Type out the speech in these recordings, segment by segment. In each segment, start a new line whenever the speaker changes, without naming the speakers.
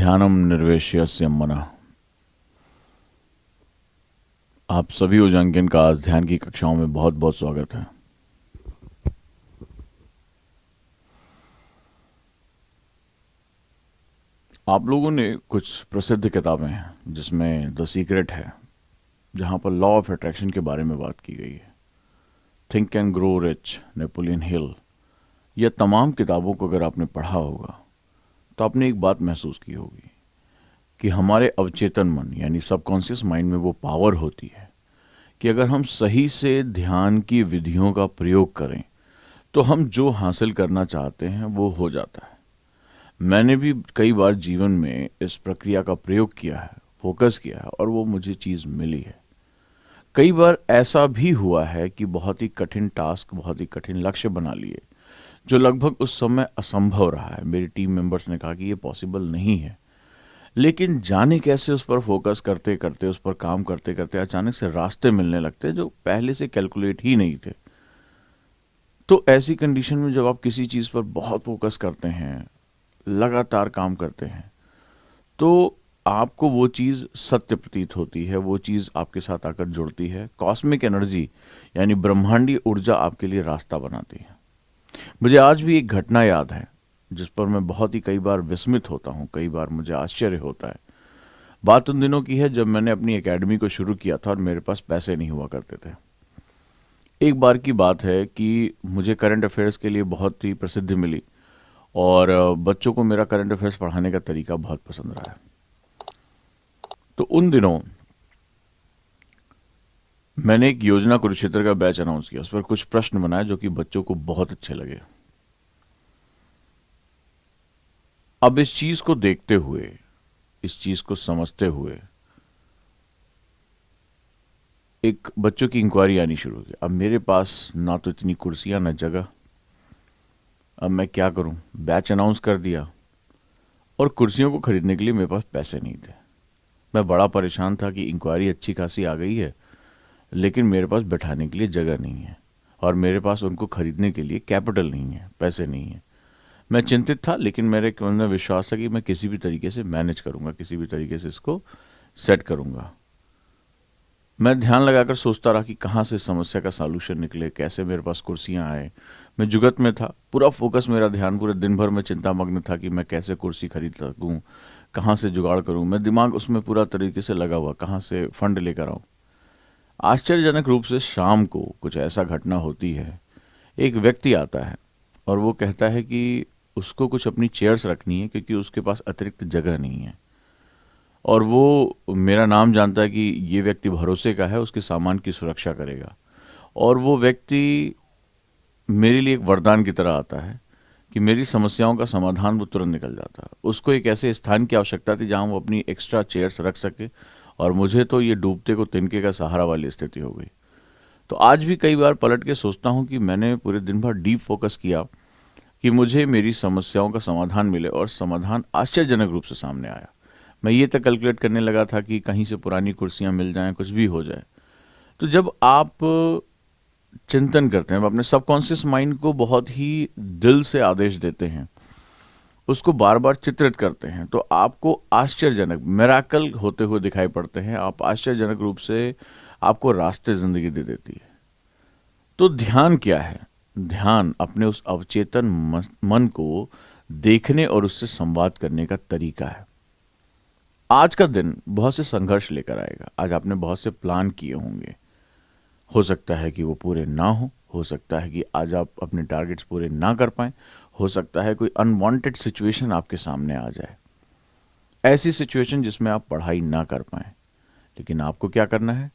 ध्यानम निर्वेश्यस्य मनः। आप सभी उजांकन का आज ध्यान की कक्षाओं में बहुत बहुत स्वागत है। आप लोगों ने कुछ प्रसिद्ध किताबें हैं जिसमें द सीक्रेट है, जहां पर लॉ ऑफ अट्रैक्शन के बारे में बात की गई है। Think and grow rich, Napoleon Hill. यह तमाम किताबों को अगर आपने पढ़ा होगा तो आपने एक बात महसूस की होगी कि हमारे अवचेतन मन यानी सबकॉन्शियस माइंड में वो पावर होती है कि अगर हम सही से ध्यान की विधियों का प्रयोग करें तो हम जो हासिल करना चाहते हैं वो हो जाता है। मैंने भी कई बार जीवन में इस प्रक्रिया का प्रयोग किया है, फोकस किया है और वो मुझे चीज़ मिली है। कई बार ऐसा भी हुआ है कि बहुत ही कठिन टास्क, बहुत ही कठिन लक्ष्य बना लिए जो लगभग उस समय असंभव रहा है। मेरे टीम मेंबर्स ने कहा कि ये पॉसिबल नहीं है, लेकिन जाने कैसे उस पर फोकस करते करते, उस पर काम करते करते अचानक से रास्ते मिलने लगते जो पहले से कैलकुलेट ही नहीं थे। तो ऐसी कंडीशन में जब आप किसी चीज़ पर बहुत फोकस करते हैं, लगातार काम करते हैं, तो आपको वो चीज़ सत्य प्रतीत होती है, वो चीज़ आपके साथ आकर जुड़ती है। कॉस्मिक एनर्जी यानी ब्रह्मांडीय ऊर्जा आपके लिए रास्ता बनाती है। मुझे आज भी एक घटना याद है जिस पर मैं बहुत ही कई बार विस्मित होता हूँ, कई बार मुझे आश्चर्य होता है। बात उन दिनों की है जब मैंने अपनी एकेडमी को शुरू किया था और मेरे पास पैसे नहीं हुआ करते थे। एक बार की बात है कि मुझे करंट अफेयर्स के लिए बहुत ही प्रसिद्धि मिली और बच्चों को मेरा करंट अफेयर्स पढ़ाने का तरीका बहुत पसंद रहा है। तो उन दिनों मैंने एक योजना कुरुक्षेत्र का बैच अनाउंस किया, उस पर कुछ प्रश्न बनाए जो कि बच्चों को बहुत अच्छे लगे। अब इस चीज को देखते हुए, इस चीज को समझते हुए एक बच्चों की इंक्वायरी आनी शुरू हुई। अब मेरे पास ना तो इतनी कुर्सियां ना जगह, अब मैं क्या करूं? बैच अनाउंस कर दिया और कुर्सियों को खरीदने के लिए मेरे पास पैसे नहीं थे। मैं बड़ा परेशान था कि इंक्वायरी अच्छी खासी आ गई है, लेकिन मेरे पास बैठाने के लिए जगह नहीं है और मेरे पास उनको खरीदने के लिए कैपिटल नहीं है, पैसे नहीं है। मैं चिंतित था, लेकिन मेरे मन में विश्वास था कि मैं किसी भी तरीके से मैनेज करूंगा, किसी भी तरीके से इसको सेट करूंगा। मैं ध्यान लगाकर सोचता रहा कि कहाँ से समस्या का सॉल्यूशन निकले, कैसे मेरे पास कुर्सियां आए। मैं जुगत में था, पूरा फोकस, मेरा ध्यान पूरे दिन भर में चिंतामग्न था कि मैं कैसे कुर्सी खरीद सकूं, कहाँ से जुगाड़ करूं। मैं दिमाग उसमें पूरा तरीके से लगा हुआ, कहाँ से फंड लेकर आऊं। आश्चर्यजनक रूप से शाम को कुछ ऐसा घटना होती है, एक व्यक्ति आता है और वो कहता है कि उसको कुछ अपनी चेयर्स रखनी है क्योंकि उसके पास अतिरिक्त जगह नहीं है। और वो मेरा नाम जानता है कि ये व्यक्ति भरोसे का है, उसके सामान की सुरक्षा करेगा। और वो व्यक्ति मेरे लिए एक वरदान की तरह आता है कि मेरी समस्याओं का समाधान वो तुरंत निकल जाता है। उसको एक ऐसे स्थान की आवश्यकता थी जहां वो अपनी एक्स्ट्रा चेयर्स रख सके, और मुझे तो ये डूबते को तिनके का सहारा वाली स्थिति हो गई। तो आज भी कई बार पलट के सोचता हूं कि मैंने पूरे दिन भर डीप फोकस किया कि मुझे मेरी समस्याओं का समाधान मिले, और समाधान आश्चर्यजनक रूप से सामने आया। मैं ये तक कैलकुलेट करने लगा था कि कहीं से पुरानी कुर्सियां मिल जाएं, कुछ भी हो जाए। तो जब आप चिंतन करते हैं, अपने सबकॉन्शियस माइंड को बहुत ही दिल से आदेश देते हैं, उसको बार बार चित्रित करते हैं, तो आपको आश्चर्यजनक मिराकल होते हुए दिखाई पड़ते हैं। आप आश्चर्यजनक रूप से आपको रास्ते जिंदगी दे देती है। तो ध्यान क्या है? ध्यान अपने उस अवचेतन मन को देखने और उससे संवाद करने का तरीका है। आज का दिन बहुत से संघर्ष लेकर आएगा। आज आपने बहुत से प्लान किए होंगे, हो सकता है कि वो पूरे ना हो सकता है कि आज आप अपने टारगेट्स पूरे ना कर पाएं, हो सकता है कोई अनवांटेड सिचुएशन आपके सामने आ जाए, ऐसी सिचुएशन जिसमें आप पढ़ाई ना कर पाएं। लेकिन आपको क्या करना है?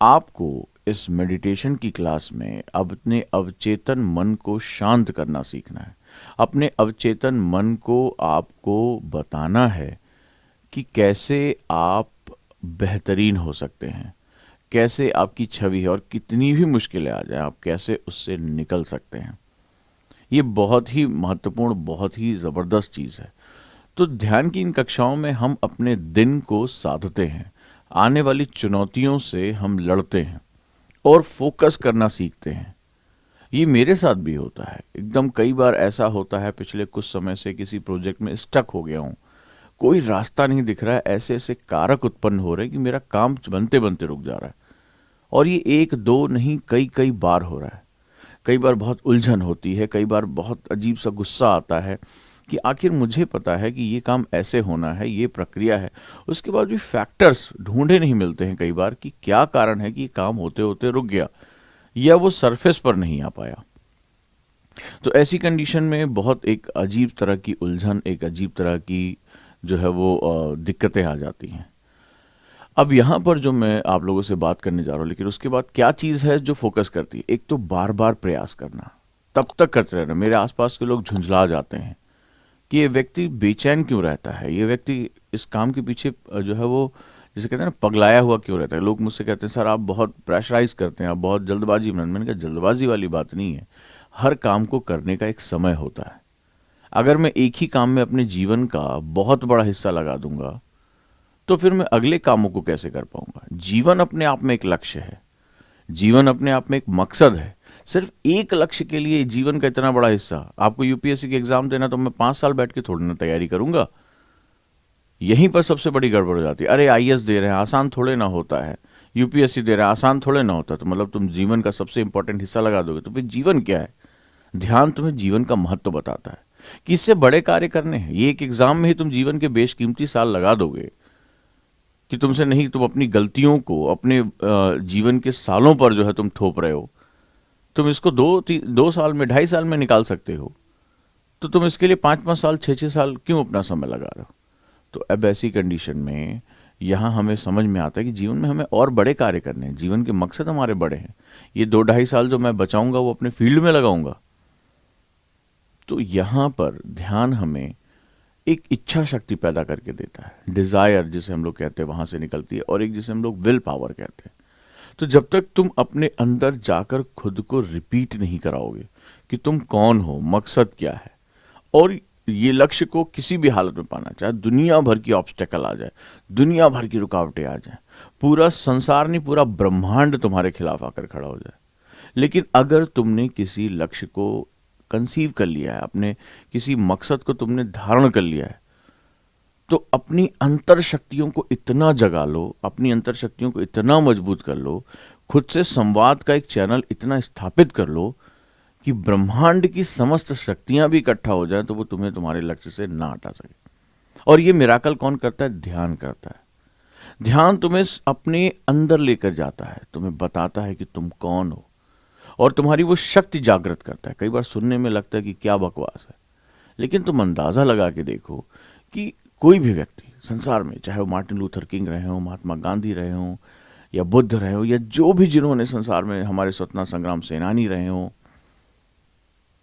आपको इस मेडिटेशन की क्लास में अपने अवचेतन मन को शांत करना सीखना है। अपने अवचेतन मन को आपको बताना है कि कैसे आप बेहतरीन हो सकते हैं, कैसे आपकी छवि है, और कितनी भी मुश्किलें आ जाए आप कैसे उससे निकल सकते हैं। ये बहुत ही महत्वपूर्ण, बहुत ही ज़बरदस्त चीज़ है। तो ध्यान की इन कक्षाओं में हम अपने दिन को साधते हैं, आने वाली चुनौतियों से हम लड़ते हैं और फोकस करना सीखते हैं। ये मेरे साथ भी होता है। एकदम कई बार ऐसा होता है, पिछले कुछ समय से किसी प्रोजेक्ट में स्टक हो गया हूँ, कोई रास्ता नहीं दिख रहा है, ऐसे ऐसे कारक उत्पन्न हो रहे हैं कि मेरा काम बनते बनते रुक जा रहा है। और ये एक दो नहीं, कई कई बार हो रहा है। कई बार बहुत उलझन होती है, कई बार बहुत अजीब सा गुस्सा आता है कि आखिर मुझे पता है कि ये काम ऐसे होना है, ये प्रक्रिया है, उसके बाद भी फैक्टर्स ढूंढे नहीं मिलते हैं कई बार कि क्या कारण है कि ये काम होते होते रुक गया या वो सरफेस पर नहीं आ पाया। तो ऐसी कंडीशन में बहुत एक अजीब तरह की उलझन, एक अजीब तरह की जो है वो दिक्कतें आ जाती हैं। अब यहाँ पर जो मैं आप लोगों से बात करने जा रहा हूँ, लेकिन उसके बाद क्या चीज़ है जो फोकस करती है? एक तो बार बार प्रयास करना, तब तक करते रहना। मेरे आसपास के लोग झुंझला जाते हैं कि ये व्यक्ति बेचैन क्यों रहता है, ये व्यक्ति इस काम के पीछे जो है वो जिसे कहते हैं ना पगलाया हुआ क्यों रहता है। लोग मुझसे कहते हैं सर आप बहुत प्रेशराइज करते हैं, आप बहुत जल्दबाजी में। मैंने कहा जल्दबाजी वाली बात नहीं है, हर काम को करने का एक समय होता है। अगर मैं एक ही काम में अपने जीवन का बहुत बड़ा हिस्सा लगा दूंगा तो फिर मैं अगले कामों को कैसे कर पाऊंगा। जीवन अपने आप में एक लक्ष्य है, जीवन अपने आप में एक मकसद है। सिर्फ एक लक्ष्य के लिए जीवन का इतना बड़ा हिस्सा, आपको यूपीएससी के एग्जाम देना तो मैं 5 साल बैठ के थोड़ी ना तैयारी करूंगा। यहीं पर सबसे बड़ी गड़बड़ हो जाती है। अरे आईएएस दे रहे हैं, आसान थोड़े ना होता है। यूपीएससी दे रहे हैं, आसान थोड़े ना होता। तो मतलब तुम जीवन का सबसे इंपॉर्टेंट हिस्सा लगा दोगे तो फिर जीवन क्या है? ध्यान तुम्हें जीवन का महत्व बताता है कि इससे बड़े कार्य करने हैं। ये एक एग्जाम में ही तुम जीवन के बेशकीमती साल लगा दोगे कि तुमसे नहीं, तुम अपनी गलतियों को अपने जीवन के सालों पर जो है तुम थोप रहे हो। तुम इसको 2 साल में, 2.5 साल में निकाल सकते हो, तो तुम इसके लिए 5-5 साल, 6-6 साल क्यों अपना समय लगा रहे हो? तो अब ऐसी कंडीशन में यहाँ हमें समझ में आता है कि जीवन में हमें और बड़े कार्य करने हैं, जीवन के मकसद हमारे बड़े हैं। ये 2-2.5 साल जो मैं बचाऊंगा वो अपने फील्ड में लगाऊंगा। तो यहाँ पर ध्यान हमें एक इच्छा शक्ति पैदा करके देता है, डिजायर जिसे हम लोग कहते हैं वहां से निकलती है, और एक जिसे हम लोग विल पावर कहते हैं। तो जब तक तुम अपने अंदर जाकर खुद को रिपीट नहीं कराओगे कि तुम कौन हो, मकसद क्या है, और ये लक्ष्य को किसी भी हालत में पाना, चाहे दुनिया भर की ऑब्स्टेकल आ जाए, दुनिया भर की रुकावटें आ जाए, पूरा संसार नहीं पूरा ब्रह्मांड तुम्हारे खिलाफ आकर खड़ा हो जाए, लेकिन अगर तुमने किसी लक्ष्य को कंसीव कर लिया है, अपने किसी मकसद को तुमने धारण कर लिया है, तो अपनी अंतर शक्तियों को इतना जगा लो, अपनी अंतर शक्तियों को इतना मजबूत कर लो, खुद से संवाद का एक चैनल इतना स्थापित कर लो कि ब्रह्मांड की समस्त शक्तियां भी इकट्ठा हो जाए तो वो तुम्हें तुम्हारे लक्ष्य से ना हटा सके। और ये मिराकल कौन करता है? ध्यान करता है। ध्यान तुम्हें अपने अंदर लेकर जाता है, तुम्हें बताता है कि तुम कौन हो, और तुम्हारी वो शक्ति जागृत करता है। कई बार सुनने में लगता है कि क्या बकवास है, लेकिन तुम अंदाजा लगा के देखो कि कोई भी व्यक्ति संसार में, चाहे वो मार्टिन लूथर किंग रहे हो, महात्मा गांधी रहे हो, या बुद्ध रहे हो, या जो भी जिन्होंने संसार में हमारे स्वतंत्रता संग्राम सेनानी रहे हो,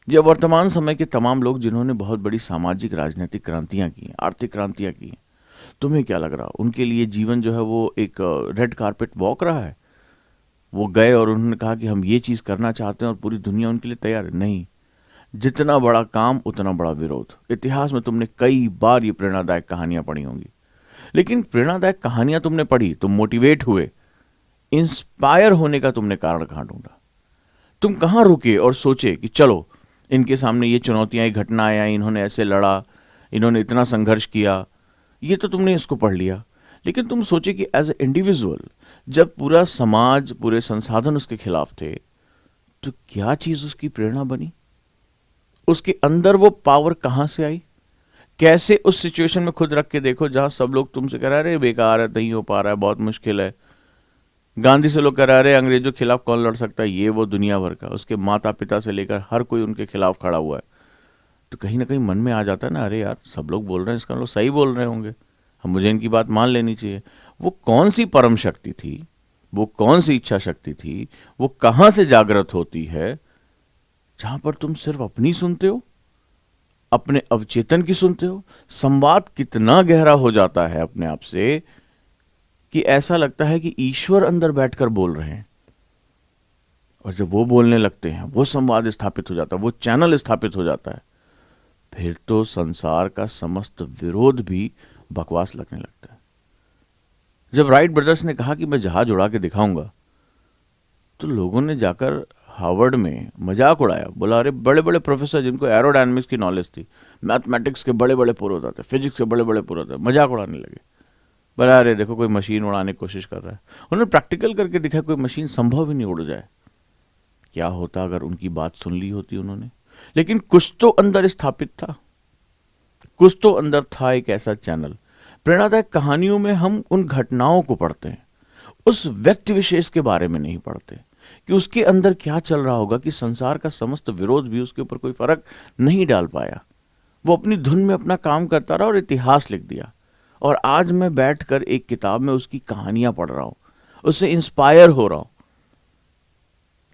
या वर्तमान समय के तमाम लोग जिन्होंने बहुत बड़ी सामाजिक राजनीतिक क्रांतियां की, आर्थिक क्रांतियां की, तुम्हें क्या लग रहा उनके लिए जीवन जो है वो एक रेड कारपेट वॉक रहा है? वो गए और उन्होंने कहा कि हम ये चीज करना चाहते हैं और पूरी दुनिया उनके लिए तैयार है? नहीं। जितना बड़ा काम उतना बड़ा विरोध। इतिहास में तुमने कई बार ये प्रेरणादायक कहानियां पढ़ी होंगी, लेकिन प्रेरणादायक कहानियां तुमने पढ़ी, तुम मोटिवेट हुए, इंस्पायर होने का तुमने कारण कहां ढूंढा? तुम कहां रुके और सोचे कि चलो इनके सामने ये चुनौतियां, घटनाएं आई, इन्होंने ऐसे लड़ा, इन्होंने इतना संघर्ष किया, ये तो तुमने इसको पढ़ लिया, लेकिन तुम सोचे कि एज ए इंडिविजुअल जब पूरा समाज, पूरे संसाधन उसके खिलाफ थे, तो क्या चीज उसकी प्रेरणा बनी? उसके अंदर वो पावर कहां से आई? कैसे उस सिचुएशन में खुद रख के देखो जहां सब लोग तुमसे कह रहे हैं बेकार है, नहीं हो पा रहा है, बहुत मुश्किल है। गांधी से लोग कह रहे हैं अंग्रेजों के खिलाफ कौन लड़ सकता है, ये वो दुनिया भर का, उसके माता पिता से लेकर हर कोई उनके खिलाफ खड़ा हुआ है। तो कहीं ना कहीं मन में आ जाता है ना, अरे यार सब लोग बोल रहे हैं, इसका लोग सही बोल रहे होंगे, हम मुझे इनकी बात मान लेनी चाहिए। वो कौन सी परम शक्ति थी, वो कौन सी इच्छा शक्ति थी, वो कहां से जागृत होती है जहां पर तुम सिर्फ अपनी सुनते हो, अपने अवचेतन की सुनते हो? संवाद कितना गहरा हो जाता है अपने आप से कि ऐसा लगता है कि ईश्वर अंदर बैठकर बोल रहे हैं, और जब वो बोलने लगते हैं, वो संवाद स्थापित हो जाता है, वो चैनल स्थापित हो जाता है, फिर तो संसार का समस्त विरोध भी बकवास लगने लगता है। जब राइट ब्रदर्स ने कहा कि मैं जहाज उड़ा के दिखाऊंगा, तो लोगों ने जाकर हार्वर्ड में मजाक उड़ाया, बोला अरे बड़े बड़े प्रोफेसर जिनको एरोडायनामिक्स की नॉलेज थी, मैथमेटिक्स के बड़े बड़े पुरोधा थे, फिजिक्स के बड़े बड़े पुरोधा थे, मजाक उड़ाने लगे। बोला अरे देखो कोई मशीन उड़ाने की कोशिश कर रहा है। उन्होंने प्रैक्टिकल करके दिखा कोई मशीन संभव ही नहीं उड़ जाए। क्या होता अगर उनकी बात सुन ली होती उन्होंने? लेकिन कुछ तो अंदर स्थापित था, कुछ तो अंदर था एक ऐसा चैनल। प्रेरणादायक कहानियों में हम उन घटनाओं को पढ़ते हैं, उस व्यक्ति विशेष के बारे में नहीं पढ़ते कि उसके अंदर क्या चल रहा होगा, कि संसार का समस्त विरोध भी उसके ऊपर कोई फर्क नहीं डाल पाया। वो अपनी धुन में अपना काम करता रहा और इतिहास लिख दिया। और आज मैं बैठकर एक किताब में उसकी कहानियां पढ़ रहा हूं, उससे इंस्पायर हो रहा हूं।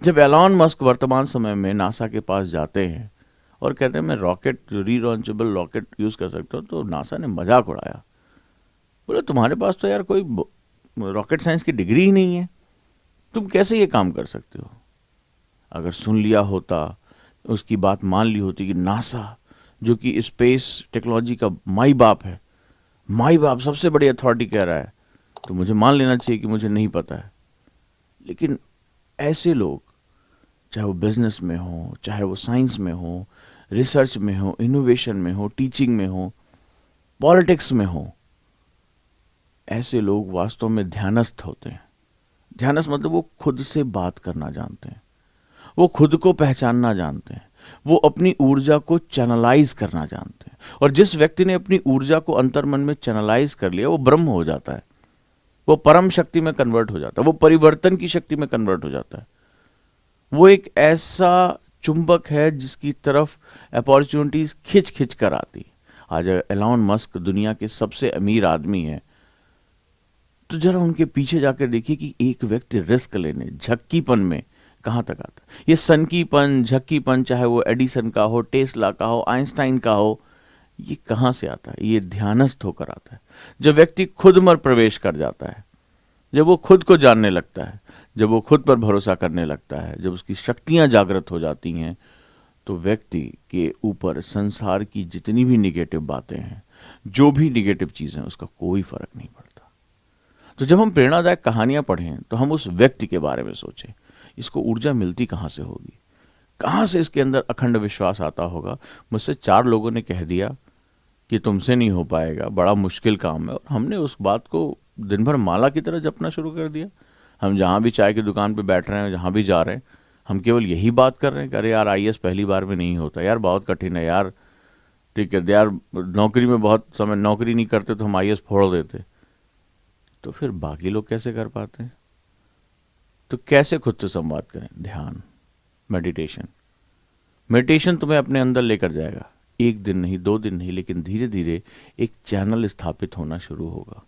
जब एलॉन मस्क वर्तमान समय में नासा के पास जाते हैं और कहते हैं मैं रॉकेट, री-लॉन्चेबल रॉकेट यूज कर सकता हूं, तो नासा ने मजाक उड़ाया, बोले तुम्हारे पास तो यार कोई रॉकेट साइंस की डिग्री ही नहीं है, तुम कैसे ये काम कर सकते हो? अगर सुन लिया होता, उसकी बात मान ली होती कि नासा जो कि स्पेस टेक्नोलॉजी का माई बाप है, माई बाप सबसे बड़ी अथॉरिटी कह रहा है, तो मुझे मान लेना चाहिए कि मुझे नहीं पता है। लेकिन ऐसे लोग, चाहे वो बिजनेस में हो, चाहे वो साइंस में हो, रिसर्च में हो, इनोवेशन में हो, टीचिंग में हो, पॉलिटिक्स में हो, ऐसे लोग वास्तव में ध्यानस्थ होते हैं। ध्यानस्थ मतलब वो खुद से बात करना जानते हैं, वो खुद को पहचानना जानते हैं, वो अपनी ऊर्जा को चैनलाइज करना जानते हैं। और जिस व्यक्ति ने अपनी ऊर्जा को अंतर्मन में चैनलाइज कर लिया, वो ब्रह्म हो जाता है, वो परम शक्ति में कन्वर्ट हो जाता है, वो परिवर्तन की शक्ति में कन्वर्ट हो जाता है। वो एक ऐसा चुंबक है जिसकी तरफ अपॉर्चुनिटीज खिंच खिंच कर आती। आज एलॉन मस्क दुनिया के सबसे अमीर आदमी है, तो जरा उनके पीछे जाकर देखिए कि एक व्यक्ति रिस्क लेने, झक्कीपन में कहां तक आता है। ये सनकीपन, झक्कीपन, चाहे वो एडिसन का हो, टेस्ला का हो, आइंस्टाइन का हो, ये कहां से आता है? ये ध्यानस्थ होकर आता है। जब व्यक्ति खुद में प्रवेश कर जाता है, जब वो खुद को जानने लगता है, जब वो खुद पर भरोसा करने लगता है, जब उसकी शक्तियां जागृत हो जाती हैं, तो व्यक्ति के ऊपर संसार की जितनी भी निगेटिव बातें हैं, जो भी निगेटिव चीजें हैं, उसका कोई फर्क नहीं पड़ता। तो जब हम प्रेरणादायक कहानियां पढ़ें तो हम उस व्यक्ति के बारे में सोचें, इसको ऊर्जा मिलती कहाँ से होगी, कहाँ से इसके अंदर अखंड विश्वास आता होगा। मुझसे 4 लोगों ने कह दिया कि तुमसे नहीं हो पाएगा, बड़ा मुश्किल काम है, और हमने उस बात को दिन भर माला की तरह जपना शुरू कर दिया। हम जहाँ भी चाय की दुकान पे बैठ रहे हैं, जहाँ भी जा रहे हैं, हम केवल यही बात कर रहे हैं कि अरे यार आईएएस पहली बार में नहीं होता यार, बहुत कठिन है यार, ठीक है यार, नौकरी में बहुत समय नौकरी नहीं करते तो हम आईएएस फोड़ देते। तो फिर बाकी लोग कैसे कर पाते हैं? तो कैसे खुद से संवाद करें? ध्यान, मेडिटेशन। मेडिटेशन तुम्हें अपने अंदर लेकर जाएगा, 1 दिन नहीं, 2 दिन नहीं, लेकिन धीरे धीरे एक चैनल स्थापित होना शुरू होगा।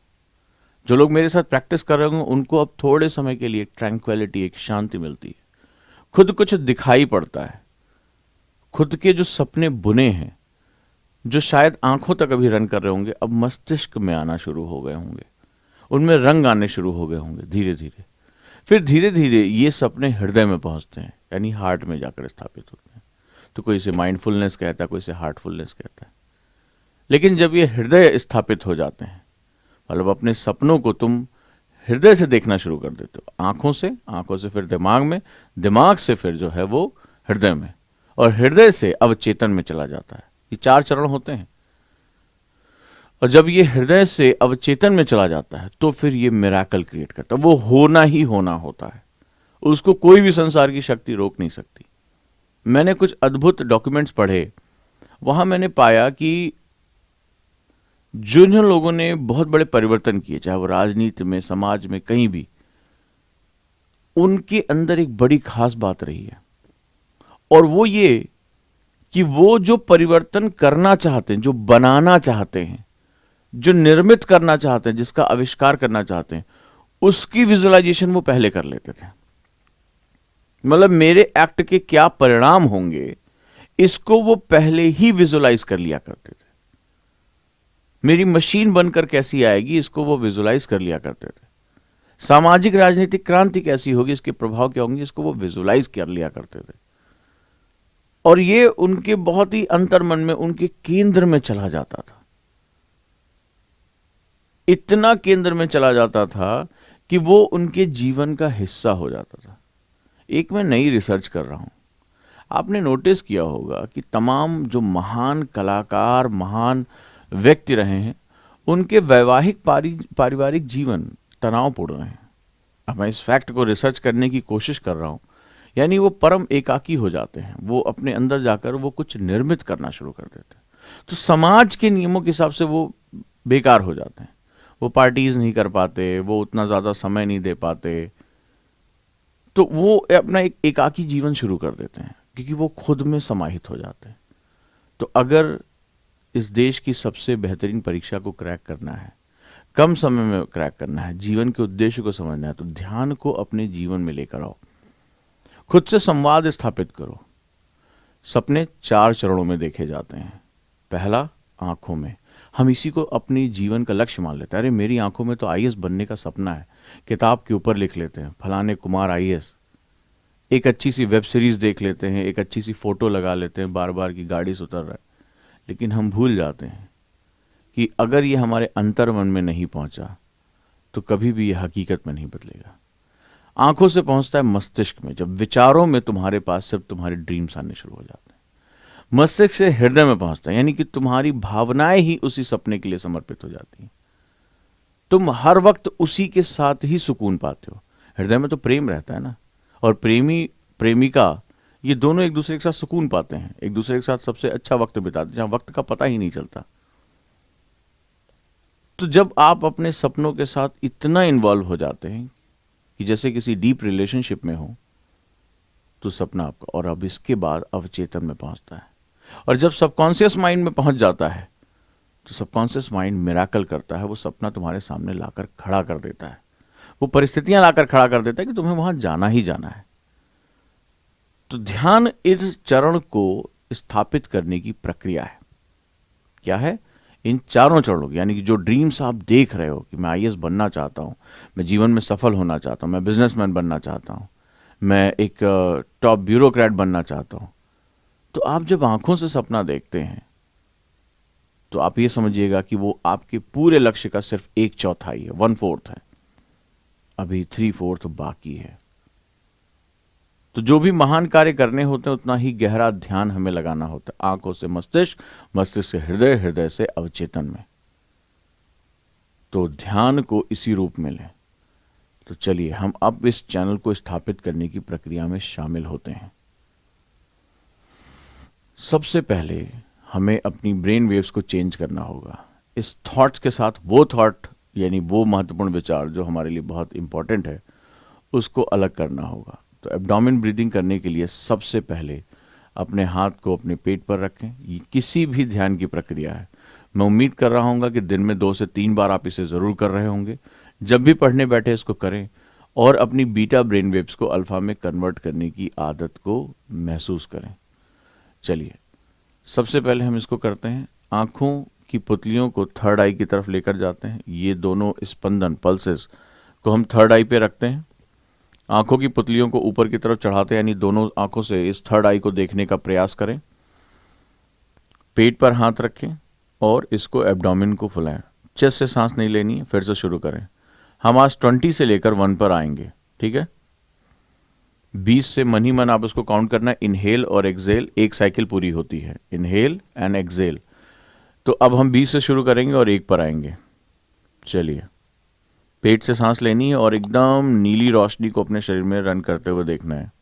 जो लोग मेरे साथ प्रैक्टिस कर रहे होंगे उनको अब थोड़े समय के लिए एक ट्रैंक्विलिटी, एक शांति मिलती है, खुद कुछ दिखाई पड़ता है, खुद के जो सपने बुने हैं, जो शायद आंखों तक अभी रन कर रहे होंगे, अब मस्तिष्क में आना शुरू हो गए होंगे, उनमें रंग आने शुरू हो गए होंगे धीरे धीरे। फिर धीरे धीरे ये सपने हृदय में पहुंचते हैं, यानी हार्ट में जाकर स्थापित होते हैं। तो कोई इसे माइंडफुलनेस कहता है, कोई इसे हार्टफुलनेस कहता है। लेकिन जब ये हृदय स्थापित हो जाते हैं, मतलब अपने सपनों को तुम हृदय से देखना शुरू कर देते हो, आंखों से फिर दिमाग में, दिमाग से फिर जो है वो हृदय में, और हृदय से अवचेतन में चला जाता है। ये 4 चरण होते हैं। और जब ये हृदय से अवचेतन में चला जाता है तो फिर ये मिराकल क्रिएट करता है, वो होना ही होना होता है, उसको कोई भी संसार की शक्ति रोक नहीं सकती। मैंने कुछ अद्भुत डॉक्यूमेंट्स पढ़े, वहां मैंने पाया कि जिन लोगों ने बहुत बड़े परिवर्तन किए, चाहे वो राजनीति में, समाज में, कहीं भी, उनके अंदर एक बड़ी खास बात रही है, और वो ये कि वो जो परिवर्तन करना चाहते हैं, जो बनाना चाहते हैं, जो निर्मित करना चाहते हैं, जिसका आविष्कार करना चाहते हैं, उसकी विजुअलाइजेशन वो पहले कर लेते थे। मतलब मेरे एक्ट के क्या परिणाम होंगे, इसको वो पहले ही विजुअलाइज कर लिया करते थे। मेरी मशीन बनकर कैसी आएगी, इसको वो विजुअलाइज कर लिया करते थे। सामाजिक राजनीतिक क्रांति कैसी होगी, इसके प्रभाव क्या होंगे, इसको वो विजुअलाइज कर लिया करते थे। और ये उनके बहुत ही अंतर्मन में, उनके केंद्र में चला जाता था, इतना केंद्र में चला जाता था कि वो उनके जीवन का हिस्सा हो जाता था। एक मैं नई रिसर्च कर रहा हूँ। आपने नोटिस किया होगा कि तमाम जो महान कलाकार, महान व्यक्ति रहे हैं, उनके वैवाहिक पारिवारिक जीवन तनावपूर्ण रहे हैं। अब मैं इस फैक्ट को रिसर्च करने की कोशिश कर रहा हूँ। यानी वो परम एकाकी हो जाते हैं, वो अपने अंदर जाकर वो कुछ निर्मित करना शुरू कर देते हैं। तो समाज के नियमों के हिसाब से वो बेकार हो जाते हैं। वो पार्टीज नहीं कर पाते, वो उतना ज़्यादा समय नहीं दे पाते, तो वो अपना एक एकाकी जीवन शुरू कर देते हैं क्योंकि वो खुद में समाहित हो जाते हैं। तो अगर इस देश की सबसे बेहतरीन परीक्षा को क्रैक करना है, कम समय में क्रैक करना है, जीवन के उद्देश्य को समझना है, तो ध्यान को अपने जीवन में लेकर आओ। खुद से संवाद स्थापित करो। सपने 4 चरणों में देखे जाते हैं। पहला, आंखों में। हम इसी को अपनी जीवन का लक्ष्य मान लेते हैं। अरे मेरी आंखों में तो आईएएस बनने का सपना है, किताब के ऊपर लिख लेते हैं फलाने कुमार आईएएस। एक अच्छी सी वेब सीरीज देख लेते हैं, एक अच्छी सी फोटो लगा लेते हैं, बार बार की गाड़ी से उतर रहा है। लेकिन हम भूल जाते हैं कि अगर ये हमारे अंतर मन में नहीं पहुंचा तो कभी भी ये हकीकत में नहीं बदलेगा। आंखों से पहुंचता है मस्तिष्क में, जब विचारों में तुम्हारे पास सिर्फ तुम्हारे ड्रीम्स आने शुरू हो जाते हैं। मस्तिष्क से हृदय में पहुंचता है, यानी कि तुम्हारी भावनाएं ही उसी सपने के लिए समर्पित हो जाती हैं। तुम हर वक्त उसी के साथ ही सुकून पाते हो। हृदय में तो प्रेम रहता है ना, और प्रेमी प्रेमिका ये दोनों एक दूसरे के साथ सुकून पाते हैं, एक दूसरे के साथ सबसे अच्छा वक्त बिताते हैं, जहां वक्त का पता ही नहीं चलता। तो जब आप अपने सपनों के साथ इतना इन्वॉल्व हो जाते हैं कि जैसे किसी डीप रिलेशनशिप में हो, तो सपना आपका, और अब इसके बाद अवचेतन में पहुंचता है। और जब सबकॉन्शियस माइंड में पहुंच जाता है तो सबकॉन्शियस माइंड मिराकल करता है। वो सपना तुम्हारे सामने लाकर खड़ा कर देता है, वो परिस्थितियां लाकर खड़ा कर देता है कि तुम्हें वहां जाना ही जाना है। तो ध्यान इस चरण को स्थापित करने की प्रक्रिया है। क्या है? इन चारों चरणों की, यानी कि जो ड्रीम्स आप देख रहे हो कि मैं आईएएस बनना चाहता हूं, मैं जीवन में सफल होना चाहता हूं, मैं बिजनेसमैन बनना चाहता हूं, मैं एक टॉप ब्यूरोक्रेट बनना चाहता हूं, तो आप जब आंखों से सपना देखते हैं तो आप ये समझिएगा कि वो आपके पूरे लक्ष्य का सिर्फ 1/4 है, 1/4 है। अभी 3/4 बाकी है। तो जो भी महान कार्य करने होते हैं उतना ही गहरा ध्यान हमें लगाना होता है। आंखों से मस्तिष्क, मस्तिष्क से हृदय, हृदय से अवचेतन में। तो ध्यान को इसी रूप में लें। तो चलिए हम अब इस चैनल को स्थापित करने की प्रक्रिया में शामिल होते हैं। सबसे पहले हमें अपनी ब्रेन वेव्स को चेंज करना होगा। इस थॉट्स के साथ वो थॉट, यानी वो महत्वपूर्ण विचार जो हमारे लिए बहुत इंपॉर्टेंट है, उसको अलग करना होगा। तो एब्डोमेन ब्रीदिंग करने के लिए सबसे पहले अपने हाथ को अपने पेट पर रखें। ये किसी भी ध्यान की प्रक्रिया है। मैं उम्मीद कर रहा हूँ कि दिन में 2 से 3 बार आप इसे ज़रूर कर रहे होंगे। जब भी पढ़ने बैठे इसको करें और अपनी बीटा ब्रेन वेव्स को अल्फा में कन्वर्ट करने की आदत को महसूस करें। चलिए सबसे पहले हम इसको करते हैं। आँखों की पुतलियों को थर्ड आई की तरफ लेकर जाते हैं। ये दोनों स्पंदन, पल्सेस को हम थर्ड आई पे रखते हैं। आंखों की पुतलियों को ऊपर की तरफ चढ़ाते हैं, यानी दोनों आंखों से इस थर्ड आई को देखने का प्रयास करें। पेट पर हाथ रखें और इसको एब्डोमेन को फुलाएं। चेस्ट से सांस नहीं लेनी है। फिर से शुरू करें। हम आज 20 से लेकर 1 पर आएंगे, ठीक है? 20 से मन ही मन आप उसको काउंट करना है। इनहेल और एक्सेल, एक साइकिल पूरी होती है, इनहेल एंड एक्सेल। तो अब हम 20 से शुरू करेंगे और 1 पर आएंगे। चलिए, पेट से सांस लेनी है और एकदम नीली रोशनी को अपने शरीर में रन करते हुए देखना है।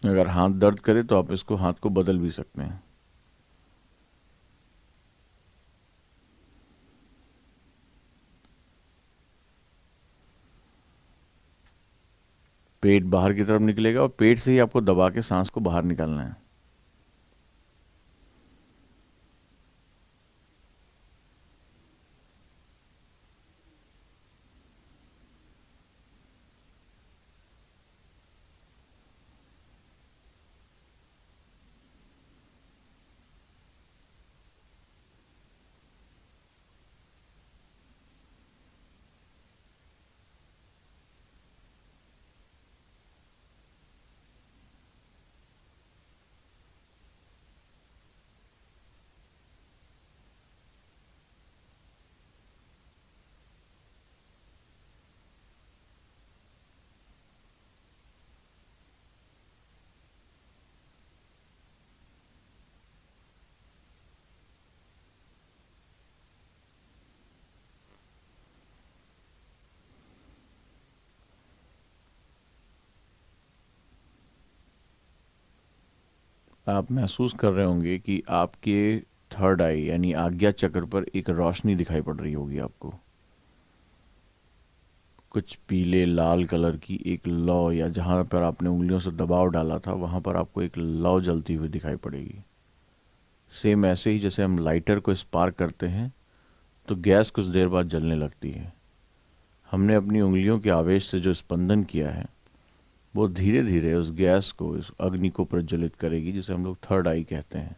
अगर हाथ दर्द करे तो आप इसको, हाथ को बदल भी सकते हैं। पेट बाहर की तरफ निकलेगा और पेट से ही आपको दबा के सांस को बाहर निकालना है। आप महसूस कर रहे होंगे कि आपके थर्ड आई यानी आज्ञा चक्र पर एक रोशनी दिखाई पड़ रही होगी आपको। कुछ पीले लाल कलर की एक लौ, या जहाँ पर आपने उंगलियों से दबाव डाला था वहाँ पर आपको एक लौ जलती हुई दिखाई पड़ेगी। सेम ऐसे ही जैसे हम लाइटर को स्पार्क करते हैं तो गैस कुछ देर बाद जलने लगती है। हमने अपनी उंगलियों के आवेश से जो स्पंदन किया है वो धीरे धीरे उस गैस को, इस अग्नि को प्रज्वलित करेगी, जिसे हम लोग थर्ड आई कहते हैं।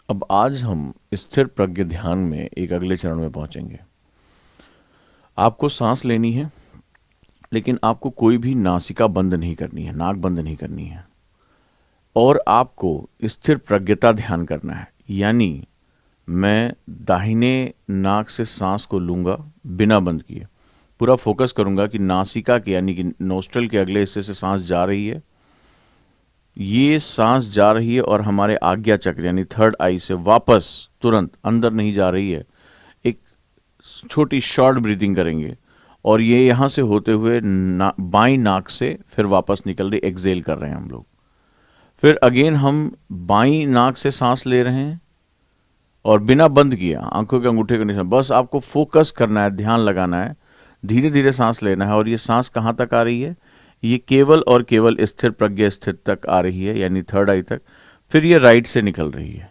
अब आज हम स्थिर प्रज्ञ ध्यान में एक अगले चरण में पहुंचेंगे। आपको सांस लेनी है, लेकिन आपको कोई भी नासिका बंद नहीं करनी है, नाक बंद नहीं करनी है, और आपको स्थिर प्रज्ञता ध्यान करना है। यानी मैं दाहिने नाक से सांस को लूंगा बिना बंद किए, पूरा फोकस करूंगा कि नासिका के यानी कि नोस्ट्रल के अगले हिस्से से सांस जा रही है, ये सांस जा रही है और हमारे आज्ञा चक्र यानी थर्ड आई से वापस तुरंत अंदर नहीं जा रही है। एक छोटी शॉर्ट ब्रीदिंग करेंगे और ये यहाँ से होते हुए बाई नाक से फिर वापस निकल रही, एक्सेल कर रहे हैं हम लोग। फिर अगेन हम बाई नाक से सांस ले रहे हैं और बिना बंद किए आंखों के अंगूठे के निशान, बस आपको फोकस करना है, ध्यान लगाना है, धीरे धीरे सांस लेना है। और ये सांस कहाँ तक आ रही है? ये केवल और केवल स्थिर प्रज्ञ स्थिति तक आ रही है, यानी थर्ड आई तक। फिर ये राइट से निकल रही है।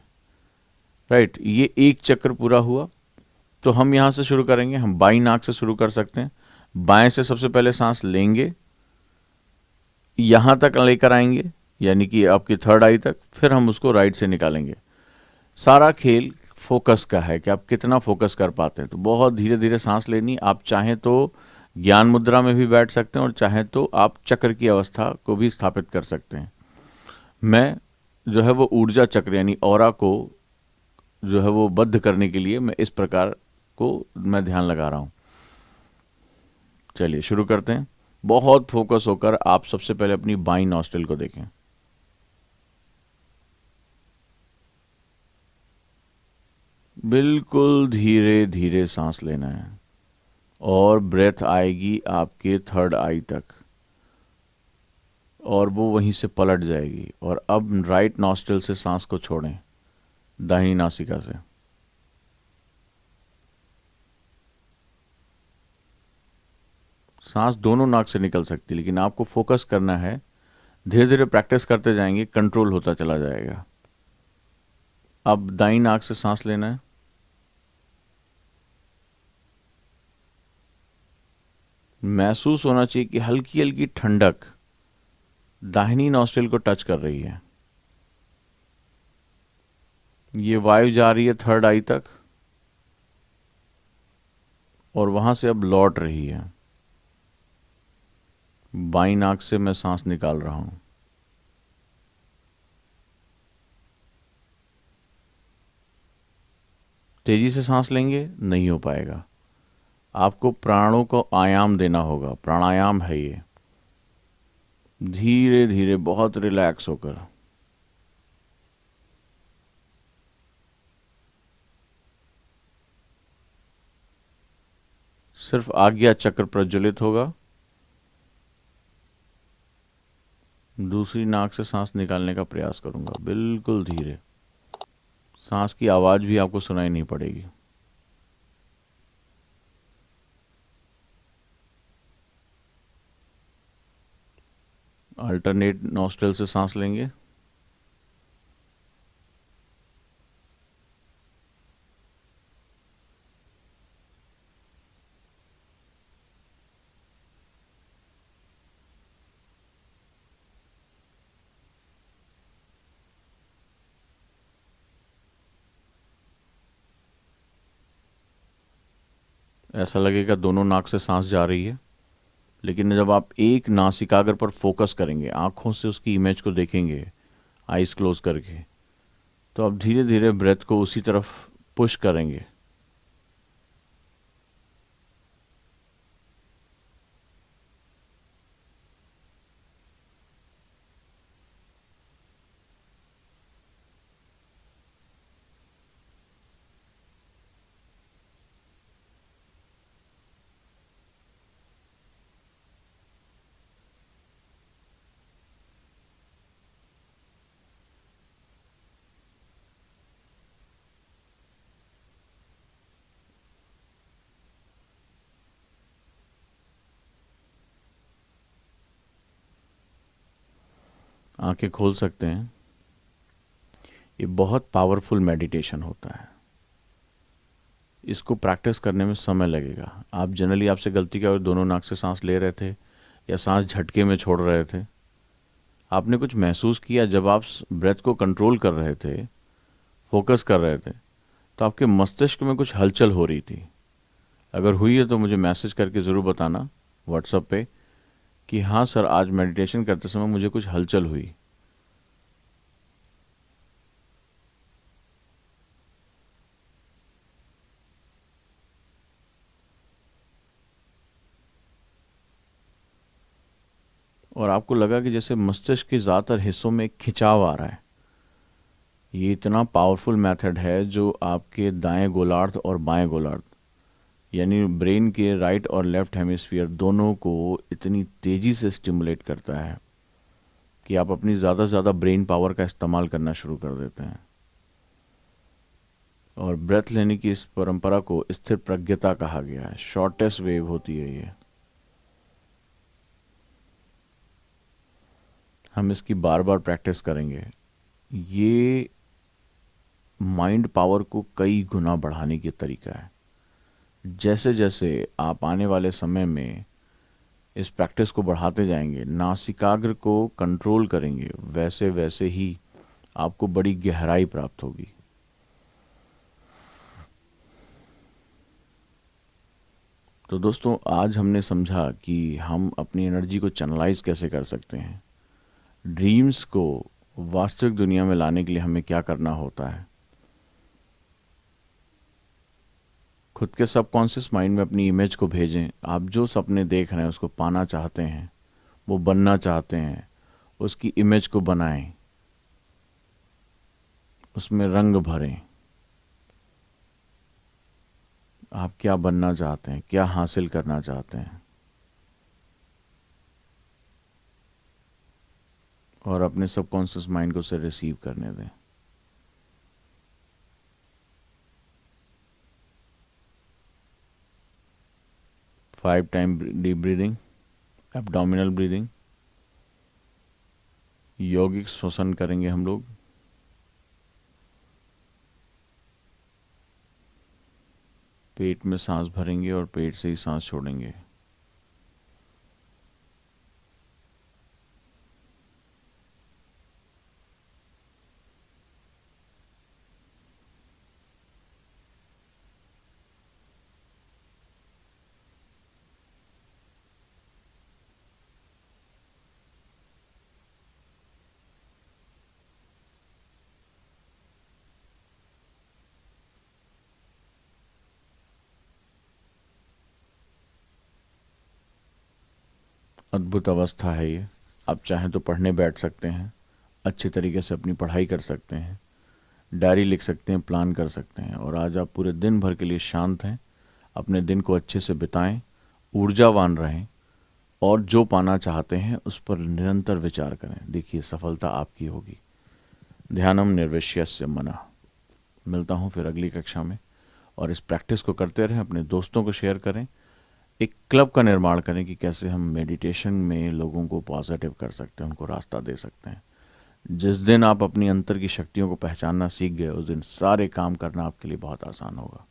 राइट, ये एक चक्र पूरा हुआ। तो हम यहाँ से शुरू करेंगे, हम बाई नाक से शुरू कर सकते हैं। बाएं से सबसे पहले सांस लेंगे, यहाँ तक लेकर आएंगे यानी कि आपकी थर्ड आई तक, फिर हम उसको राइट से निकालेंगे। सारा खेल फोकस का है कि आप कितना फोकस कर पाते हैं। तो बहुत धीरे धीरे सांस लेनी। आप चाहें तो ज्ञान मुद्रा में भी बैठ सकते हैं और चाहें तो आप चक्र की अवस्था को भी स्थापित कर सकते हैं। मैं जो है वो ऊर्जा चक्र यानी ऑरा को जो है वो बद्ध करने के लिए मैं इस प्रकार को मैं ध्यान लगा रहा हूं। चलिए शुरू करते हैं। बहुत फोकस होकर आप सबसे पहले अपनी बाईं नॉस्ट्रिल को देखें। बिल्कुल धीरे धीरे सांस लेना है और ब्रेथ आएगी आपके थर्ड आई तक और वो वहीं से पलट जाएगी। और अब राइट नॉस्ट्रिल से सांस को छोड़ें, दाहिनी नासिका से। सांस दोनों नाक से निकल सकती है, लेकिन आपको फोकस करना है। धीरे धीरे प्रैक्टिस करते जाएंगे, कंट्रोल होता चला जाएगा। अब दाईं नाक से सांस लेना है। महसूस होना चाहिए कि हल्की हल्की ठंडक दाहिनी नॉस्ट्रिल को टच कर रही है। ये वायु जा रही है थर्ड आई तक और वहां से अब लौट रही है। बाईं नाक से मैं सांस निकाल रहा हूं। तेजी से सांस लेंगे नहीं हो पाएगा। आपको प्राणों को आयाम देना होगा, प्राणायाम है ये। धीरे धीरे बहुत रिलैक्स होकर। सिर्फ आज्ञा चक्र प्रज्वलित होगा, दूसरी नाक से सांस निकालने का प्रयास करूंगा, बिल्कुल धीरे। सांस की आवाज भी आपको सुनाई नहीं पड़ेगी। अल्टरनेट नॉस्ट्रल से सांस लेंगे। ऐसा लगेगा दोनों नाक से सांस जा रही है, लेकिन जब आप एक नासिकाग्र पर फोकस करेंगे, आंखों से उसकी इमेज को देखेंगे, आईज क्लोज करके, तो आप धीरे धीरे ब्रेथ को उसी तरफ पुश करेंगे। आंखें खोल सकते हैं। ये बहुत पावरफुल मेडिटेशन होता है। इसको प्रैक्टिस करने में समय लगेगा। आप जनरली, आपसे गलती क्या हुई, दोनों नाक से सांस ले रहे थे या सांस झटके में छोड़ रहे थे? आपने कुछ महसूस किया जब आप ब्रेथ को कंट्रोल कर रहे थे, फोकस कर रहे थे, तो आपके मस्तिष्क में कुछ हलचल हो रही थी? अगर हुई है तो मुझे मैसेज करके ज़रूर बताना व्हाट्सएप पे कि हाँ सर, आज मेडिटेशन करते समय मुझे कुछ हलचल हुई। और आपको लगा कि जैसे मस्तिष्क के ज़्यादातर हिस्सों में एक खिंचाव आ रहा है। ये इतना पावरफुल मेथड है जो आपके दाएं गोलार्ध और बाएं गोलार्ध, यानी ब्रेन के राइट और लेफ्ट हेमिस्फीयर दोनों को इतनी तेज़ी से स्टिमुलेट करता है कि आप अपनी ज़्यादा से ज़्यादा ब्रेन पावर का इस्तेमाल करना शुरू कर देते हैं। और ब्रेथ लेने की इस परंपरा को स्थिर प्रज्ञता कहा गया है। शॉर्टेस्ट वेव होती है ये। हम इसकी बार बार प्रैक्टिस करेंगे। ये माइंड पावर को कई गुना बढ़ाने की तरीका है। जैसे जैसे आप आने वाले समय में इस प्रैक्टिस को बढ़ाते जाएंगे, नासिकाग्र को कंट्रोल करेंगे, वैसे वैसे ही आपको बड़ी गहराई प्राप्त होगी। तो दोस्तों, आज हमने समझा कि हम अपनी एनर्जी को चैनलाइज कैसे कर सकते हैं। ड्रीम्स को वास्तविक दुनिया में लाने के लिए हमें क्या करना होता है। खुद के सबकॉन्शियस माइंड में अपनी इमेज को भेजें। आप जो सपने देख रहे हैं, उसको पाना चाहते हैं, वो बनना चाहते हैं, उसकी इमेज को बनाएं, उसमें रंग भरें। आप क्या बनना चाहते हैं, क्या हासिल करना चाहते हैं, और अपने सबकॉन्शियस माइंड को उसे रिसीव करने दें। Five time deep breathing, abdominal breathing, यौगिक श्वसन करेंगे हम लोग। पेट में सांस भरेंगे और पेट से ही सांस छोड़ेंगे। अद्भुत अवस्था है ये। आप चाहें तो पढ़ने बैठ सकते हैं, अच्छे तरीके से अपनी पढ़ाई कर सकते हैं, डायरी लिख सकते हैं, प्लान कर सकते हैं, और आज आप पूरे दिन भर के लिए शांत हैं, अपने दिन को अच्छे से बिताएं, ऊर्जावान रहें और जो पाना चाहते हैं उस पर निरंतर विचार करें। देखिए सफलता आपकी होगी। ध्यानम निर्विशेष्य मनः। मिलता हूँ फिर अगली कक्षा में, और इस प्रैक्टिस को करते रहें, अपने दोस्तों को शेयर करें, एक क्लब का निर्माण करें कि कैसे हम मेडिटेशन में लोगों को पॉजिटिव कर सकते हैं, उनको रास्ता दे सकते हैं। जिस दिन आप अपनी अंतर की शक्तियों को पहचानना सीख गए, उस दिन सारे काम करना आपके लिए बहुत आसान होगा।